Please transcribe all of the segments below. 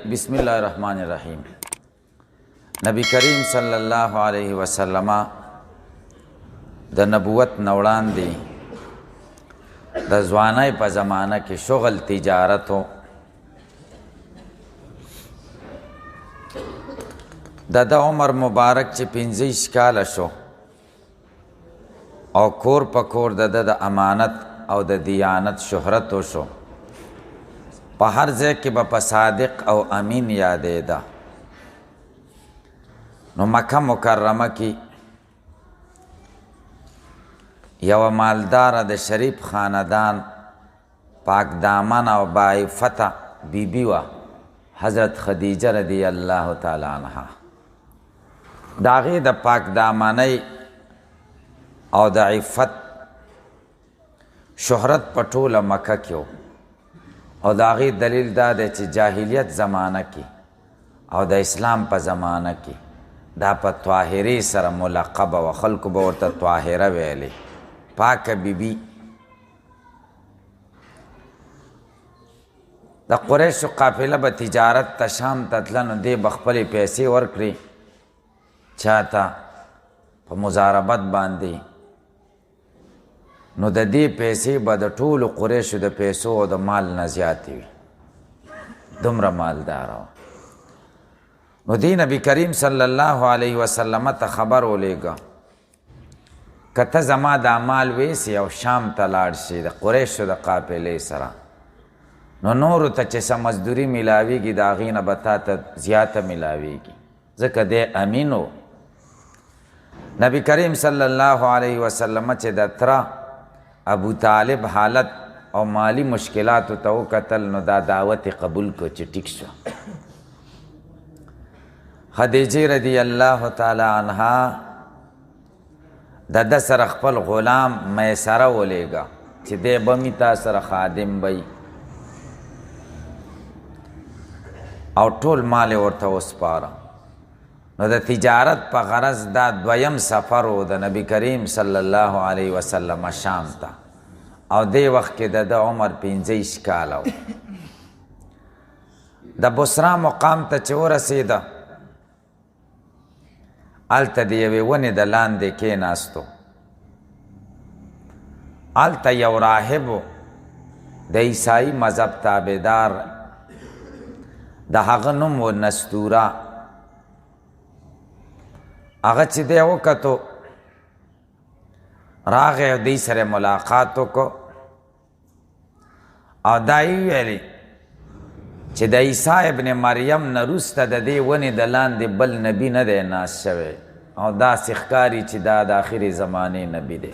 بسم الله الرحمن الرحیم. نبی کریم صلی الله علیه وسلم د نبوت نه وړاندې د ځوانۍ په زمانه کې شغل تجارت و. د عمر مبارک چې 15 کاله شو او کور په کور د امانت او د دیانت شهرت وشو. په هر ځای کې به په صادق او امین یادېده. نو مکه مکرمه کې یوه مالداره د شریف خاندان پاک دامن او باعفته بیبي وه، حضرت خدیجه رضی الله تعالی عنها. د هغې د پاک دامنۍ او د عفت شهرت په ټوله مکه کې و. او د هغې دلیل دا دی چې جاهلیت زمانه کې او د اسلام په زمانه کې دا په طاهرې سره ملقبه وه. خلکو به ورته طاهره ویلې، پاکه بیبي. د قریشو قافله به تجارت ته شام ته تله، نو دی به خپلې پیسې ورکړي چاته په مضاربت باندې. نو د دې پیسې به د ټولو قریشو د پیسو او د مال نه زیاتې وي، دومره مالداره وه. نو دی نبی کریم صلی الله علیه وسلم ته خبر ولیږه، که ته زما دا مال ویسې او شام ته لاړ شي د قریشو د قافلې سره، نو نورو ته چې څه مزدوري میلاویږي د هغې نه به تا ته زیاته میلاویږي، ځکه دی امین و. نبی کریم صلی الله علیه وسلم چې د تره ابو طالب حالت او مالی مشکلاتو ته وکتل، نو دا دعوت قبول کو چې ټیک شو. خدیجه رضی الله تعالی عنها د سره خپل غلام میسره ولیږه چې دی به مې تا سره خادم وی، او ټول مال یې ورته وسپاره. نو د تجارت په غرض دا دویم سفر و د نبی کریم صلی الله علیه وسلم شام ته، او دی وخت کې د عمر 15 کاله و. د بصرا مقام ته چې ورسېده، هلته د یوې ونې د لاندې کېناستو. هلته یو راهب و د عیسائی مذهب تابعدار، د هغه نوم و نستوره. هغه چې دی وکتو، راغی او دی سره ملاقات وکړو، او دا یې ویلې چې د عیسی ابن مریم نه وروسته د دې ونې د لاندې بل نبي نه دی ناست شوی، او داسې ښکاري چې دا د آخرې زمانې نبي دی.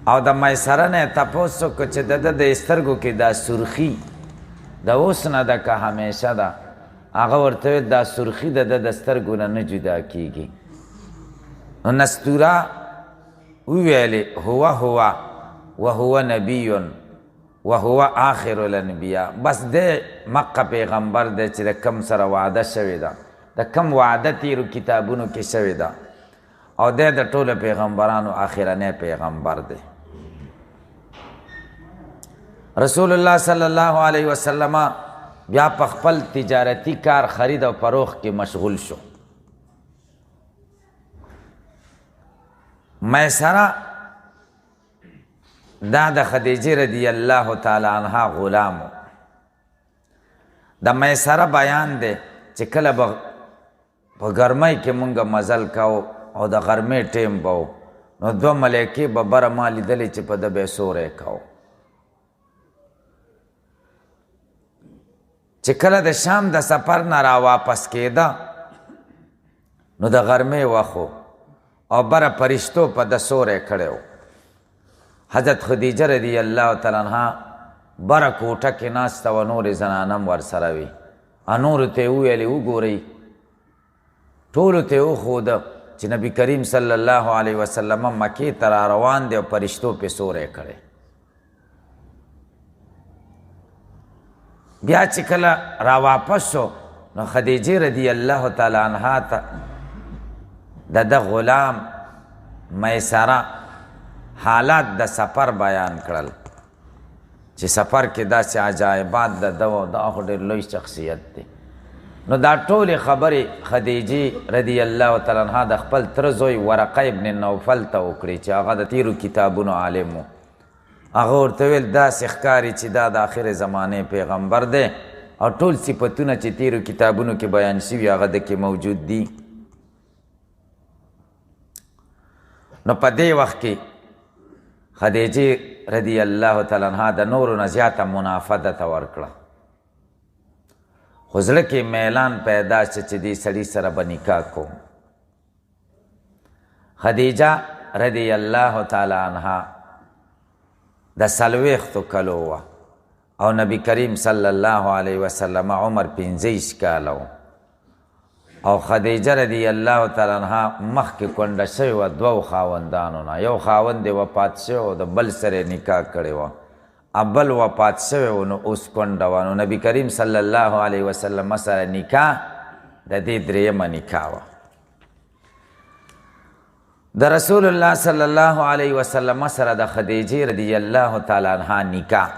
او د میسره نه یې تپوس وکړو چې د د سترګو کې دا سرخي د اوس نه ده که همیشه ده؟ هغه ورته ویل دا سرخي د سترګو نه جدا کیږي. نو نستوره وویلې هو وهو نبی وهو آخر الانبیاء. بس دی مکه پیغمبر دی چې د کم سره وعده شوې ده، د کم وعده تیرو کتابونو کې شوې ده، او دی د ټولو پیغمبرانو آخرنی پیغمبر دی. رسول الله صلی الله علیه وسلم بیا په خپل تجارتي کار خرید او فروخت کې مشغول شو. میسره دا د خدیجه رضی الله تعالی عنها غلام و. د میسره بیان دی چې کله به په ګرمۍ کې مونږ مزل کوو او د غرمې ټیم به و، نو 2 ملایکې به بره ما لیدلې چې په ده به یې سوری کوو. چې کله د شام د سفر نه را واپس کېده، نو د غرمې وخت او بره فرشتو په ده سوری کړی و. حضرت خدیجه رضی الله تعالی عنها بره کوټه کې ناسته وه، نورې زنانه هم ورسره وي. نورو ته یې وویلې وګورئ، ټولو ته یې وښوده چې نبي کریم صلی الله علیه وسلم مکې ته را روان دی او فرشتو پې سوری کړی. بیا چې کله را واپس شو، نو خدیجه رضی الله تعالی عنها ته د غلام میسره حالات د سفر بیان کړل. چې سفر کې داسې عجایبات د ده دا خو ډېر لوی شخصیت دی. نو دا ټولې خبرې خدیجې رضی الله تعالی عنها د خپل تره زوی ورقه ابن نوفل ته وکړې چې هغه د تیرو کتابونو عالم و. هغه ورته ویل داسې ښکاري چې دا د آخر زمانې پیغمبر دی او ټول صفتونه چې تیرو کتابونو کې بیان شوي هغه د کې موجود دي. نو په دې وخت کې خدیجې رضی الله تعالی عنها د نورو نه زیاته منافع ته ورکړه، خو زړه کې میلان پیدا شو چې دې سړي سره به نکاح کوم. خدیجه رضی الله تعالی عنها د 40 کلو وه او نبی کریم صلی الله علیه وسلم عمر 15 کاله و او خدیجه رضی الله تعالی عنها مخکې کونډه شوې وه 2 خاوندانو نه. یو خاوند یې وفات شوی او د بل سره یې نکاح کړې وه، بل وفات شوی و نو اوس کونډه وه. نو نبی کریم صلی الله علیه وسلم سره نکاح د دې 3مه نکاح وه. د رسول الله صلی الله علیه وسلم سره د خدیجې رضی الله تعالی عنها نکاح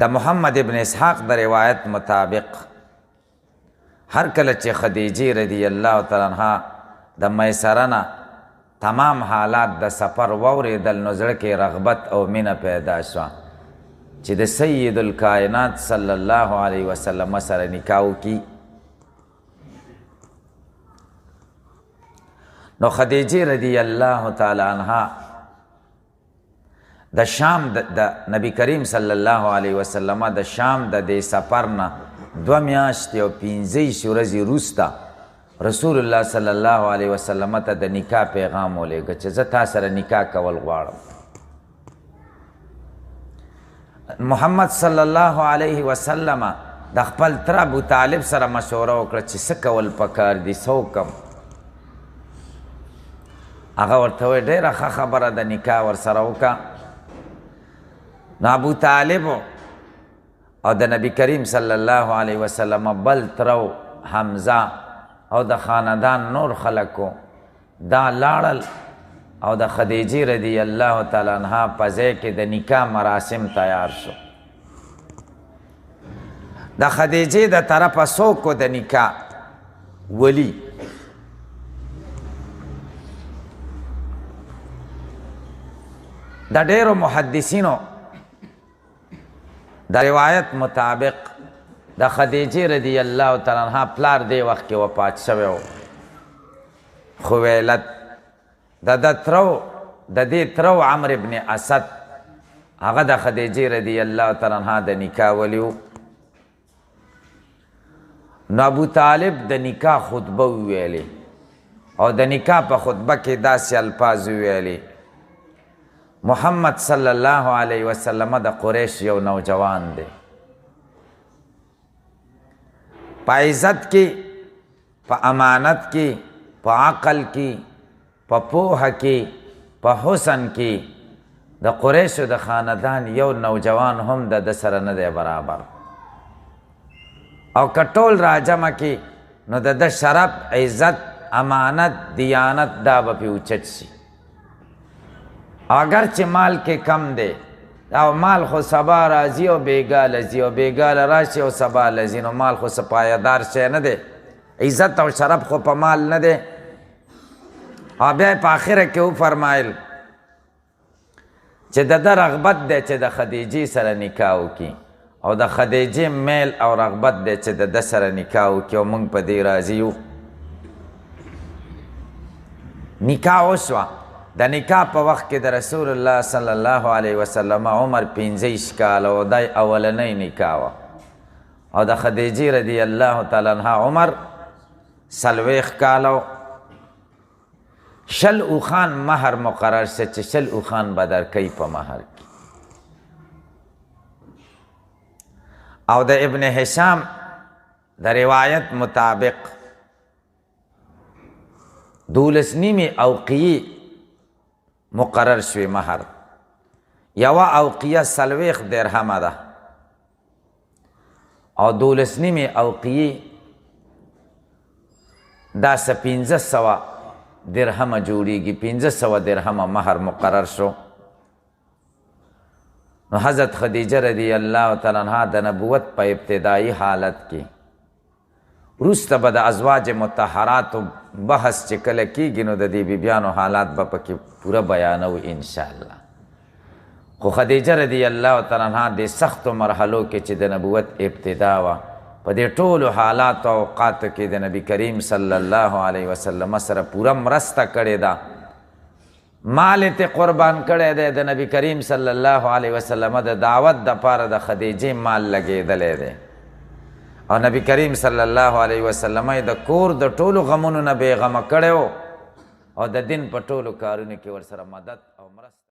د محمد ابن اسحاق د روایت مطابق هر کله چې خدیجې رضی الله تعالی عنها د میسره نه تمام حالات د سفر واورېدل نو زړه کې رغبت او مینه پیدا شوه چې د سید الکائنات صلی الله علیه وسلم سره نکاح وکړي. نو خدیجې رضی الله تعالی عنها د شام د نبی کریم صلی الله علیه وسلم د شام د دې سفر نه 2 میاشتې او 15 ورځې وروسته رسول الله صلی الله علیه وسلم ته د نکاح پیغام ولېږه چې زه تا سره نکاح کول غواړم. محمد صلی الله علیه وسلم د خپل تره ابو طالب سره مشوره وکړه چې څه کول پکار دي، څه وکړم. هغه ورته وویل ډېره ښه خبره د نکاح ورسره وکړه. نو ابو طالب او د نبی کریم صلی الله علیه وسلم بل ترو حمزه او د خاندان نور خلکو دا لاړل او د خدیجې رضی الله تعالی عنها په ځای کې د نکاح مراسم تیار شو. د خدیجې د طرفه څوک د نکاح ولی د ډېرو محدثینو د روایت مطابق د خدیجې رضی الله تعالی عنها پلار دی وخت کې وفات شوی و، خویلد د دې ترو عمرو ابن اسد هغه د خدیجې رضی الله تعالی عنها د نکاح ولی و. نو ابو طالب د نکاح خطبه وویلې او د نکاح په خطبه کې داسې الفاظ وویلې: محمد صلی الله علیه وسلم د قریش یو نوجوان دی، په عزت کې، په امانت کې، په عقل کې، په پوهه کې، په حسن کې د قریشو د خاندان یو نوجوان هم د سره نه دی برابر، او که ټول راجمع کې نو د شرف، عزت، امانت، دیانت دا به پې اوچت شي. اگر چې مال کې کم دی او مال خو سبا راځي او بیګاله ځي او بیګاله راشي او سبا لځي، نو مال خو څه پایدار شی نه دی، عزت او شرف خو په مال نه دی. او بیا په آخره کې وفرمایل چې د ده رغبت دی چې د خدیجې سره نکاح وکړي او د خدیجې میل او رغبت دی چې د ده سره نکاح وکړي او موږ په دې راضي یو. نکاح وشوه. د نکاح په وخت کې د رسول الله صلی الله علیه وسلم عمر 15 کاله او دای اولنۍ نکاح وه، او د خدیجې رضی الله تعالی عنها عمر 40 کاله. 100 اوښان مهر مقرر شو چې 100 اوښان به درکوي په مهر کې. او د ابن هشام د روایت مطابق 12 نیمې اوقیې مقرر شوی مهر. یوه اوقیه 40 درهمه ده او 12 نیمې اوقیې دا 1500 درهمه جوړیږي. 1500 درهمه مهر مقرر شو. نو حضرت خدیجه رضی الله تعالی عنها د نبوت په ابتدایي حالت کې وروسته به د ازواج مطهراتو بحث چې کله کېږي نو د دې بیبیانو حالات به پکې پوره بیانو انشاءالله. خو خدیجه رضی الله تعالی عنها د سختو مرحلو کې چې د نبوت ابتدا وه په دې ټولو حالاتو او اوقاتو کې د نبی کریم صلی الله علیه وسلم سره پوره مرسته کړې ده. مال ته قربان کړی دی د نبی کریم صلی الله علیه وسلم د دعوت دپاره د خدیجې مال لګېدلی دی او نبی کریم صلی الله علیه وسلم د کور د ټولو غمونو نه بېغمه کړی و او د دین په ټولو کارونو کې ورسره مدد او مرسته